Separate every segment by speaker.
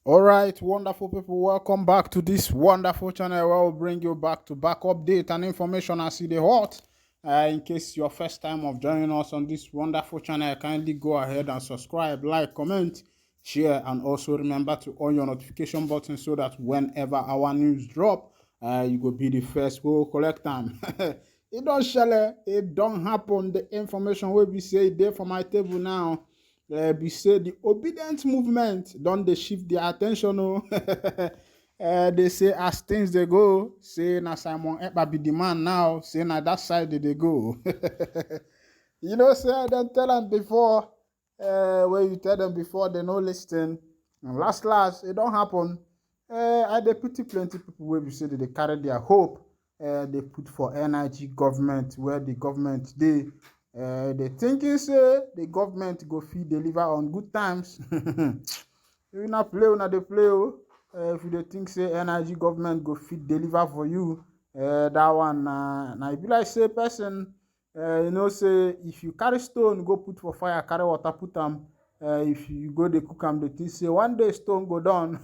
Speaker 1: All right, wonderful people, welcome back to this wonderful channel where we'll bring you back to back update and information as you dey hot. In case your first time of joining us on this wonderful channel, kindly go ahead and subscribe, like, comment, share, and also remember to on your notification button so that whenever our news drop, you go be the first we will collect them. It don't shele, it don't happen. The information will be say there for my table now. Be say the obedient movement don't they shift their attention. Oh. They say as things they go, say na Simon Ekpa be the man now, say na that side they go. Say I don't tell them before, when you tell them before they no listen. And last, it don't happen. I dey pity plenty people wey be say they carry their hope. They put for energy government where the government they thinking say the government go fit deliver on good times. You not play una dey play oh. If you dey think say energy government go fit deliver for you, that one na e be like say person say if you carry stone go put for fire, carry water put am, if you go dey cook am, dey think say one day stone go done.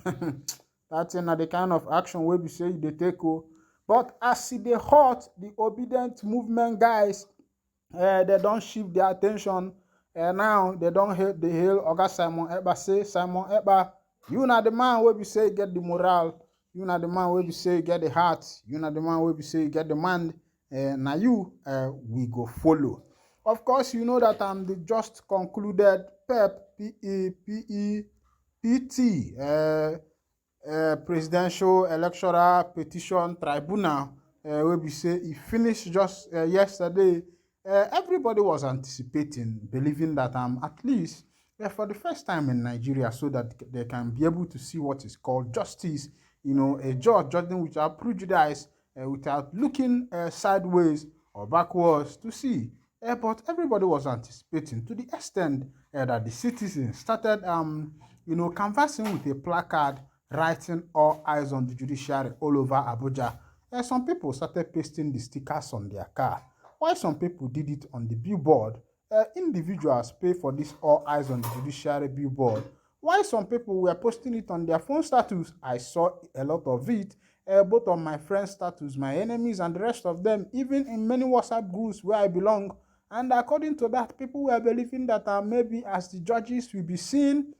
Speaker 1: That thing na the kind of action wey be say you dey take oh. But as e dey hot, the obedient movement guys, they don't shift their attention. Now they don't hail Oga Simon Ekpa, say Simon Ekpa, you na the man wey be say you get the morale, you na the man wey be say you get the heart, you na the man wey be say you get the mind. Now you we go follow. Of course, you know that I'm the just concluded PEPT presidential electoral petition tribunal, wey be say e finished just yesterday. Everybody was anticipating, believing that at least for the first time in Nigeria, so that they can be able to see what is called justice, a judge judging without prejudice, without looking sideways or backwards to see. But everybody was anticipating to the extent that the citizens started, canvassing with a placard writing "All eyes on the judiciary" all over Abuja. Some people started pasting the stickers on their car. While some people did it on the billboard, individuals pay for this "All eyes on the judiciary" billboard. While some people were posting it on their phone status, I saw a lot of it, both on my friends' status, my enemies, and the rest of them, even in many WhatsApp groups where I belong. And according to that, people were believing that maybe as the judges will be seen,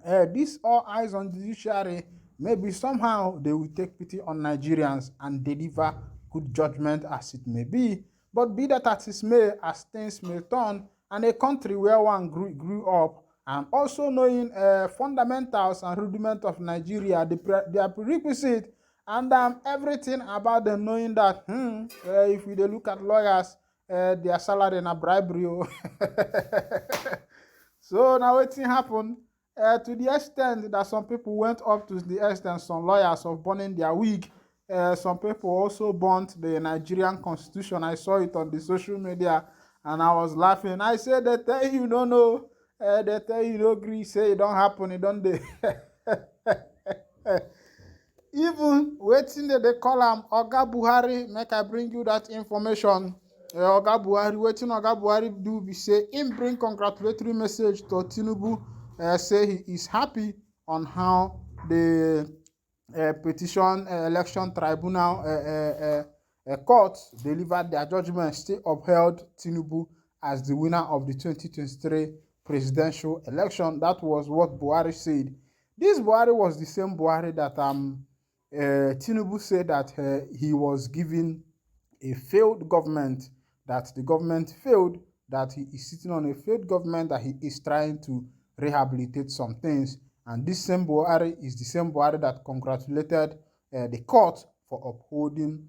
Speaker 1: this "All eyes on the judiciary," maybe somehow they will take pity on Nigerians and deliver good judgment as it may be. But be that as it may, as things may turn, and a country where one grew up, and also knowing fundamentals and rudiments of Nigeria, their prerequisite, and everything about them, knowing that if we look at lawyers, their salary na bribery. So now wetin happen? To the extent that some people went up to the extent, some lawyers, of burning their wig. Some people also burnt the Nigerian constitution. I saw it on the social media and I was laughing. I said, they tell you don't know, they tell you don't agree, say it don't happen, it don't dey. Even waiting they call am Oga Buhari, make I bring you that information. Oga Buhari, waiting Oga Buhari do be say him bring congratulatory message to Tinubu, say he is happy on how the petition election tribunal court delivered their judgment, still upheld Tinubu as the winner of the 2023 presidential election. That was what Buhari said. This Buhari was the same Buhari that Tinubu said that he was given a failed government, that the government failed, that he is sitting on a failed government, that he is trying to rehabilitate some things. And this same Buhari is the same Buhari that congratulated the court for upholding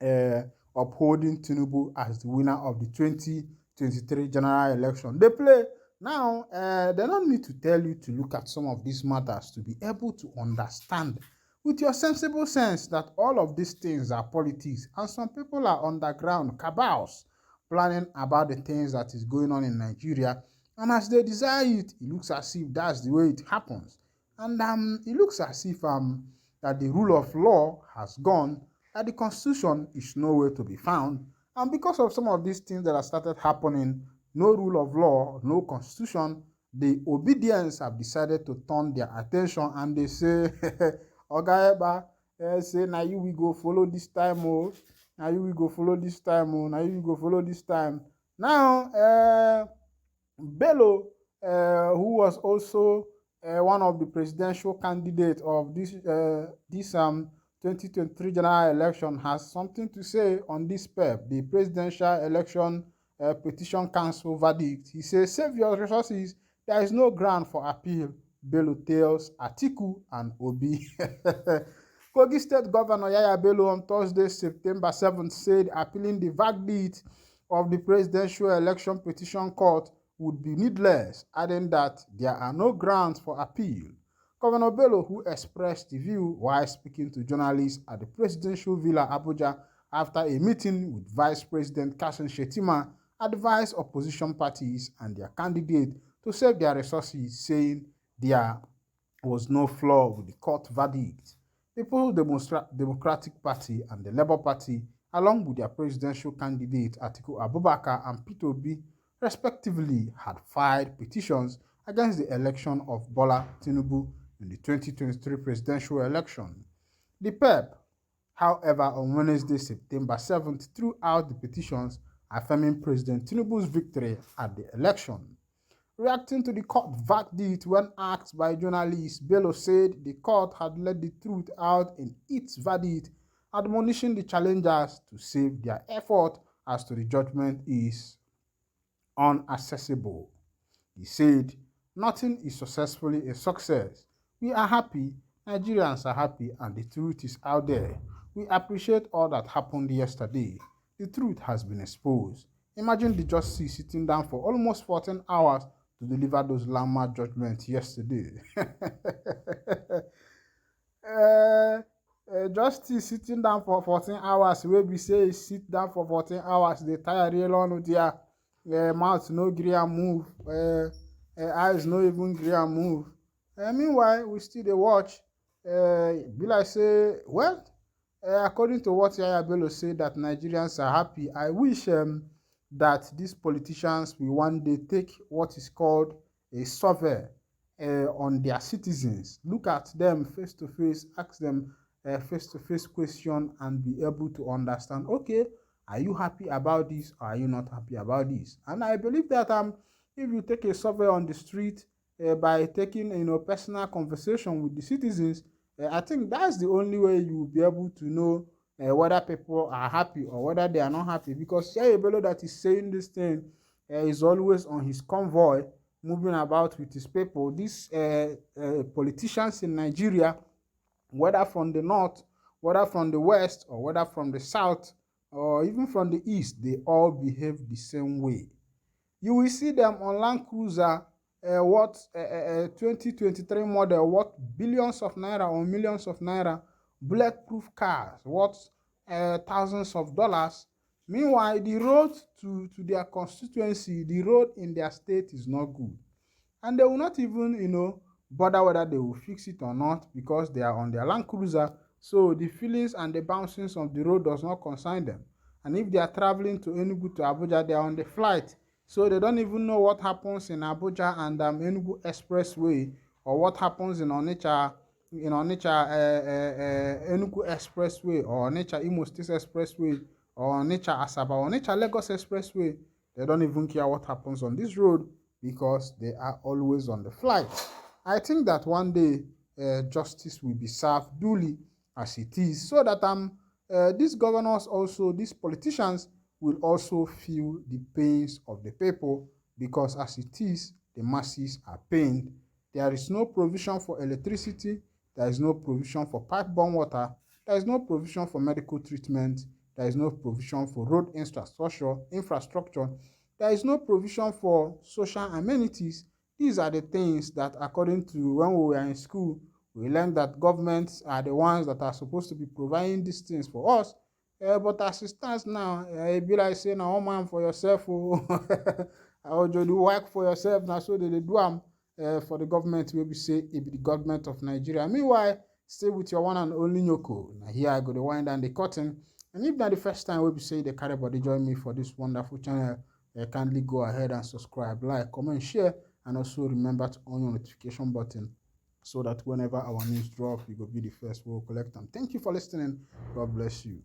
Speaker 1: Tinubu as the winner of the 2023 general election. They play. Now, they don't need to tell you to look at some of these matters to be able to understand with your sensible sense that all of these things are politics, and some people are underground cabals planning about the things that is going on in Nigeria. And as they desire it, it looks as if that's the way it happens. And it looks as if that the rule of law has gone, that the constitution is nowhere to be found. And because of some of these things that have started happening, no rule of law, no constitution, The Obedients have decided to turn their attention and they say, Oga Ekpa, say, now you we go follow this time, oh. Now you we go follow this time, oh. Now you we go follow this time. Now, Bello, who was also one of the presidential candidates of this 2023 general election, has something to say on this PEP, the Presidential Election Petition Council verdict. He says, save your resources. There is no ground for appeal. Bello tells Atiku and Obi. Kogi State Governor Yaya Bello on Thursday, September 7th, said appealing the verdict of the Presidential Election Petition Court would be needless, adding that there are no grounds for appeal. Governor Bello, who expressed the view while speaking to journalists at the Presidential Villa Abuja after a meeting with Vice President Kassim Shettima, advised opposition parties and their candidate to save their resources, saying there was no flaw with the court verdict. The People's Democratic Party and the Labour Party, along with their presidential candidate Atiku Abubakar and Peter Obi, respectively, had filed petitions against the election of Bola Tinubu in the 2023 presidential election. The PEP, however, on Wednesday, September 7th, threw out the petitions affirming President Tinubu's victory at the election. Reacting to the court verdict when asked by journalists, Bello said the court had let the truth out in its verdict, admonishing the challengers to save their effort as to the judgment is unaccessible. He said, nothing is successfully a success. We are happy, Nigerians are happy, and the truth is out there. We appreciate all that happened yesterday. The truth has been exposed. Imagine the justice sitting down for almost 14 hours to deliver those landmark judgments yesterday. Justice sitting down for 14 hours, wey be say sit down for 14 hours, they tire real on with their mouth no gree and move, eyes no even gree and move. Meanwhile, we still dey watch. Be like say, well, according to what Yaya Bello said, that Nigerians are happy. I wish that these politicians will one day take what is called a survey on their citizens, look at them face to face, ask them face to face question, and be able to understand, okay, are you happy about this or are you not happy about this? And I believe that if you take a survey on the street by taking personal conversation with the citizens, I think that's the only way you will be able to know whether people are happy or whether they are not happy. Because Yaya Bello that is saying this thing is always on his convoy, moving about with his people. These politicians in Nigeria, whether from the north, whether from the west, or whether from the south, or even from the east, they all behave the same way. You will see them on Land Cruiser, 2023 model, worth billions of naira or millions of naira, bulletproof cars, worth thousands of dollars. Meanwhile, the road to their constituency, the road in their state is not good. And they will not even, bother whether they will fix it or not, because they are on their Land Cruiser. So the feelings and the bouncings of the road does not concern them. And if they are traveling to Enugu to Abuja, they are on the flight. So they don't even know what happens in Abuja and Enugu Expressway, or what happens in Onitsha, Enugu Expressway, or Onitsha Imo State Expressway, or Onitsha Asaba, or Onitsha Lagos Expressway. They don't even care what happens on this road because they are always on the flight. I think that one day justice will be served duly as it is, so that these governors also, these politicians, will also feel the pains of the people, because as it is, the masses are pained. There is no provision for electricity, there is no provision for pipe-borne water, there is no provision for medical treatment, there is no provision for road infrastructure, there is no provision for social amenities. These are the things that, according to when we were in school, we learned that governments are the ones that are supposed to be providing these things for us. But as it stands now, it be like saying, "Oh man, for yourself, oh, or you do work for yourself." Now, so they do for the government. We be say it be the government of Nigeria. Meanwhile, stay with your one and only Nyoko. Now here I go to wind down the curtain. And if not the first time we be say the carry body join me for this wonderful channel, kindly go ahead and subscribe, like, comment, share, and also remember to on your notification button so that whenever our news drop, you will be the first. We'll collect them. Thank you for listening. God bless you.